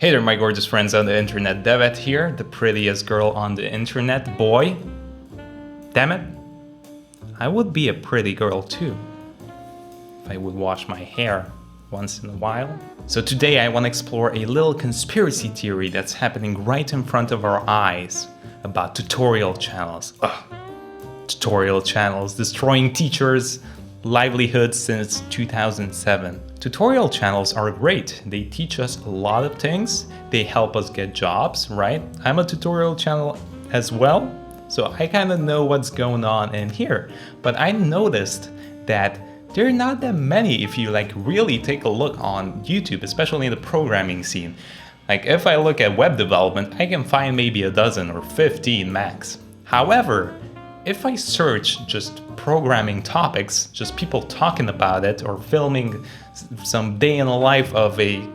Hey there, my gorgeous friends on the internet. Devet here, the prettiest girl on the internet. Boy, damn it, I would be a pretty girl too if I would wash my hair once in a while. So today I want to explore a little conspiracy theory that's happening right in front of our eyes about tutorial channels. Tutorial channels destroying teachers' livelihoods since 2007. Tutorial channels are great. They teach us a lot of things. They help us get jobs, right? I'm a tutorial channel as well, so I kind of know what's going on in here. But I noticed that there are not that many if you really take a look on YouTube, especially in the programming scene. Like if I look at web development, I can find maybe a dozen or 15 max. However, if I search just programming topics, just people talking about it or filming some day in the life of an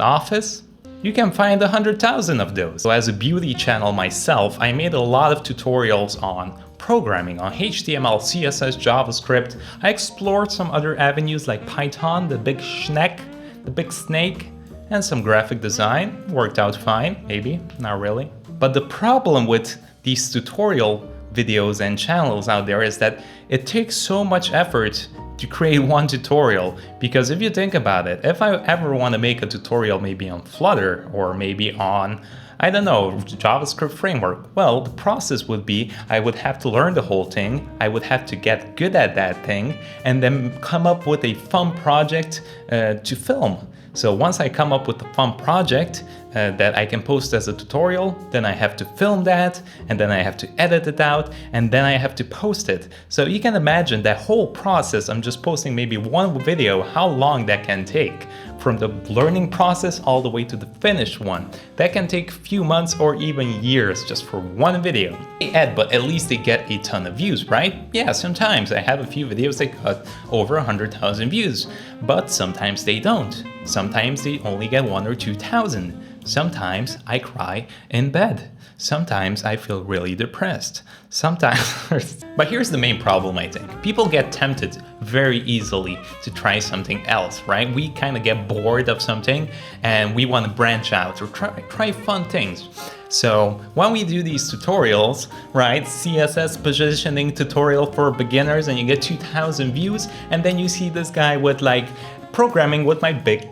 office, you can find 100,000 of those. So as a beauty channel myself, I made a lot of tutorials on programming, on HTML, CSS, JavaScript. I explored some other avenues like Python, the big snake, and some graphic design. Worked out fine, maybe, not really. But the problem with these tutorial videos and channels out there is that it takes so much effort to create one tutorial. Because if you think about it, if I ever want to make a tutorial maybe on Flutter or maybe on, I don't know, JavaScript framework, well, the process would be I would have to learn the whole thing, I would have to get good at that thing, and then come up with a fun project to film. So once I come up with a fun project that I can post as a tutorial, then I have to film that, and then I have to edit it out, and then I have to post it. So you can imagine that whole process, I'm just posting maybe one video, how long that can take. From the learning process all the way to the finished one. That can take a few months or even years just for one video. Hey Ed, but at least they get a ton of views, right? Yeah, sometimes I have a few videos that got over 100,000 views, but sometimes they don't. Sometimes they only get 1,000 or 2,000. Sometimes I cry in bed. Sometimes I feel really depressed. Sometimes. But here's the main problem, I think. People get tempted very easily to try something else, right? We kind of get bored of something and we want to branch out or try fun things. So when we do these tutorials, right, CSS positioning tutorial for beginners, and you get 2,000 views, and then you see this guy with programming with my big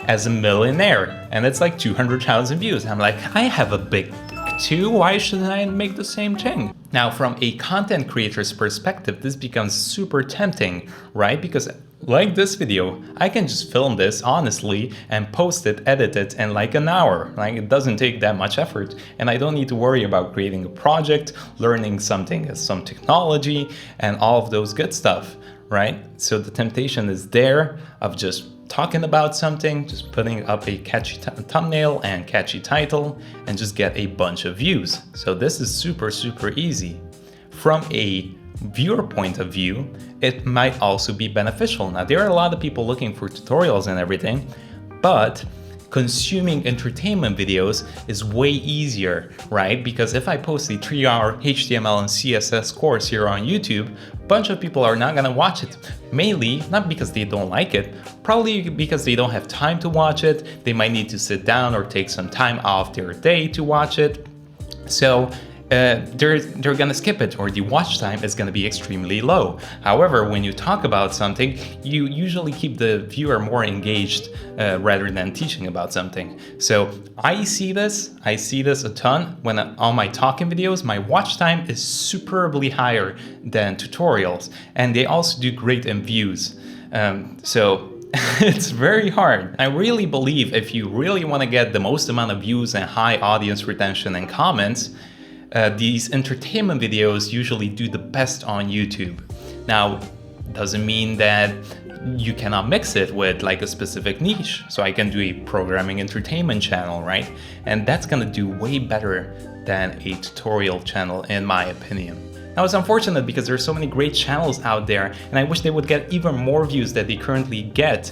as a millionaire, and it's 200,000 views. I'm like, I have a big too, why shouldn't I make the same thing? Now, from a content creator's perspective, this becomes super tempting, right? Because like this video, I can just film this honestly and post it, edit it in an hour. It doesn't take that much effort, and I don't need to worry about creating a project, learning something, some technology, and all of those good stuff, right? So the temptation is there of just talking about something, just putting up a catchy thumbnail and catchy title and just get a bunch of views. So this is super, super easy. From a viewer point of view, it might also be beneficial. Now, there are a lot of people looking for tutorials and everything, but consuming entertainment videos is way easier, right? Because if I post a 3-hour HTML and CSS course here on YouTube, a bunch of people are not gonna watch it. Mainly, not because they don't like it, probably because they don't have time to watch it. They might need to sit down or take some time off their day to watch it. So they're gonna skip it, or the watch time is gonna be extremely low. However, when you talk about something, you usually keep the viewer more engaged rather than teaching about something. So I see this a ton when on my talking videos. My watch time is superbly higher than tutorials, and they also do great in views. So it's very hard. I really believe if you really want to get the most amount of views and high audience retention and comments, these entertainment videos usually do the best on YouTube. Now, doesn't mean that you cannot mix it with a specific niche. So I can do a programming entertainment channel, right? And that's gonna do way better than a tutorial channel, in my opinion. Now, it's unfortunate because there's so many great channels out there, and I wish they would get even more views than they currently get,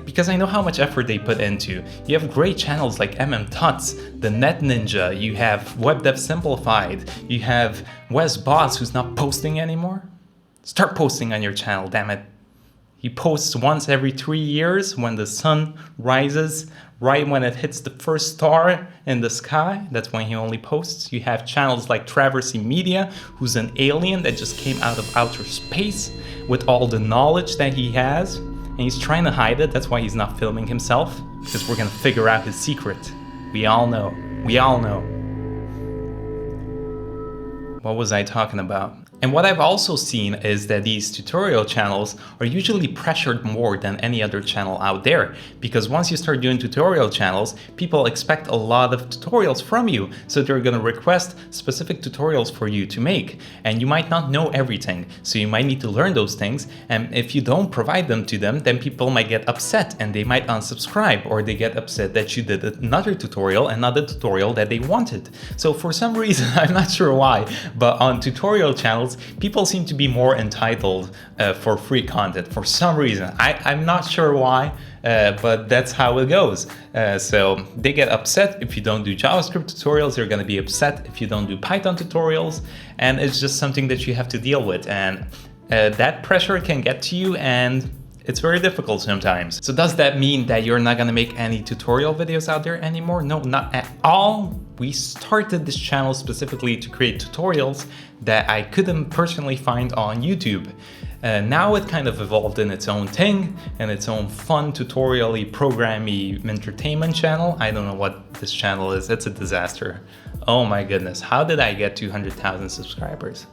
because I know how much effort they put into. You have great channels like Tuts, the Net Ninja, you have Web Dev Simplified, you have Wes Boss, who's not posting anymore. Start posting on your channel, damn it. He posts once every 3 years when the sun rises, right when it hits the first star in the sky. That's when he only posts. You have channels like Traversy Media, who's an alien that just came out of outer space with all the knowledge that he has. And he's trying to hide it. That's why he's not filming himself, because we're gonna figure out his secret. We all know. We all know. What was I talking about? And what I've also seen is that these tutorial channels are usually pressured more than any other channel out there, because once you start doing tutorial channels, people expect a lot of tutorials from you. So they're going to request specific tutorials for you to make, and you might not know everything. So you might need to learn those things. And if you don't provide them to them, then people might get upset and they might unsubscribe, or they get upset that you did another tutorial and not the tutorial that they wanted. So for some reason, I'm not sure why, but on tutorial channels, people seem to be more entitled for free content for some reason. I'm not sure why, but that's how it goes. So they get upset if you don't do JavaScript tutorials, they're going to be upset if you don't do Python tutorials, and it's just something that you have to deal with. And that pressure can get to you, and it's very difficult sometimes. So does that mean that you're not gonna make any tutorial videos out there anymore? No, not at all. We started this channel specifically to create tutorials that I couldn't personally find on YouTube. Now it kind of evolved in its own thing and its own fun tutorial-y, programmy entertainment channel. I don't know what this channel is. It's a disaster. Oh my goodness, how did I get 200,000 subscribers?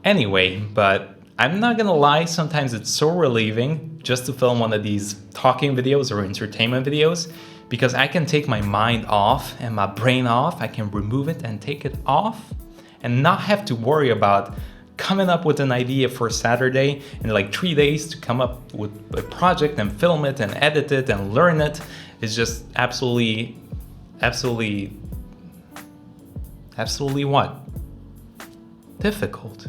Anyway, but I'm not gonna lie, sometimes it's so relieving just to film one of these talking videos or entertainment videos, because I can take my mind off and my brain off. I can remove it and take it off and not have to worry about coming up with an idea for Saturday in like 3 days to come up with a project and film it and edit it and learn it. It's just absolutely what? Difficult.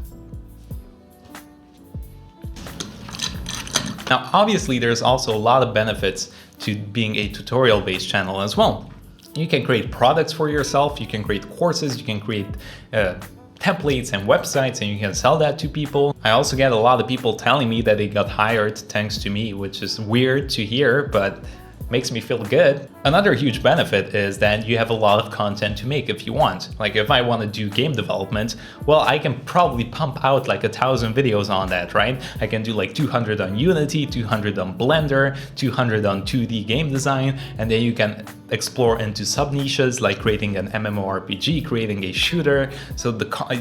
Now, obviously, there's also a lot of benefits to being a tutorial-based channel as well. You can create products for yourself, you can create courses, you can create templates and websites, and you can sell that to people. I also get a lot of people telling me that they got hired thanks to me, which is weird to hear, but makes me feel good. Another huge benefit is that you have a lot of content to make if you want. Like if I want to do game development, well, I can probably pump out like 1,000 videos on that, right? I can do like 200 on Unity, 200 on Blender, 200 on 2D game design, and then you can explore into sub niches like creating an MMORPG, creating a shooter. So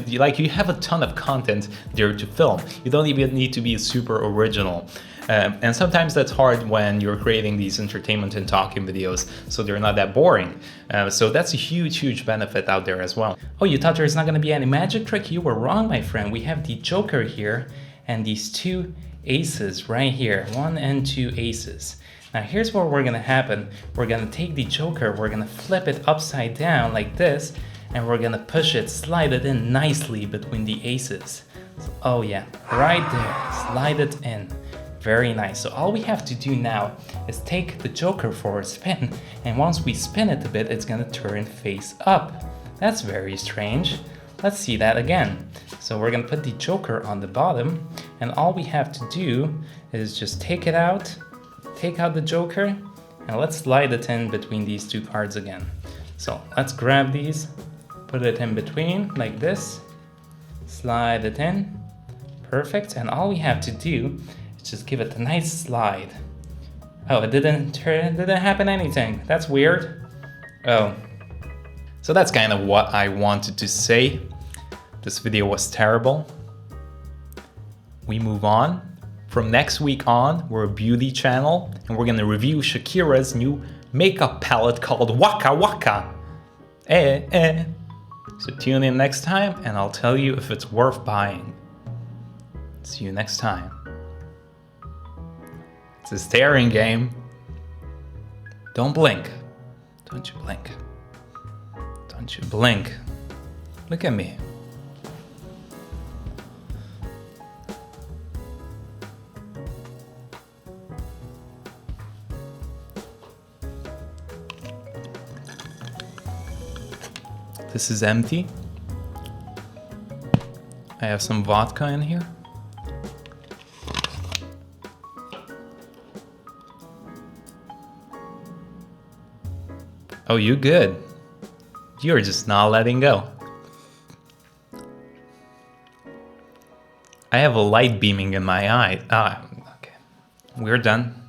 you have a ton of content there to film. You don't even need to be super original. And sometimes that's hard when you're creating these entertainment and talking videos, so they're not that boring. So that's a huge benefit out there as well. Oh, you thought there's not going to be any magic trick? You were wrong, my friend. We have the Joker here and these 2 aces right here, 1 and 2 aces. Now here's what we're going to happen. We're going to take the Joker, we're going to flip it upside down like this, and we're going to push it, slide it in nicely between the aces. So, oh yeah, right there, slide it in. Very nice. So all we have to do now is take the Joker for a spin, and once we spin it a bit, it's gonna turn face up. That's very strange. Let's see that again. So we're gonna put the Joker on the bottom, and all we have to do is just take it out, take out the Joker, and let's slide it in between these 2 cards again. So let's grab these, put it in between like this, slide it in, perfect, and all we have to do just give it a nice slide. Oh, it didn't happen anything. That's weird. Oh. So that's kind of what I wanted to say. This video was terrible. We move on. From next week on, we're a beauty channel, and we're gonna review Shakira's new makeup palette called Waka Waka. So tune in next time, and I'll tell you if it's worth buying. See you next time. It's a staring game. Don't blink. Don't you blink. Don't you blink. Look at me. This is empty. I have some vodka in here. Oh, you good. You're just not letting go. I have a light beaming in my eye. Okay. We're done.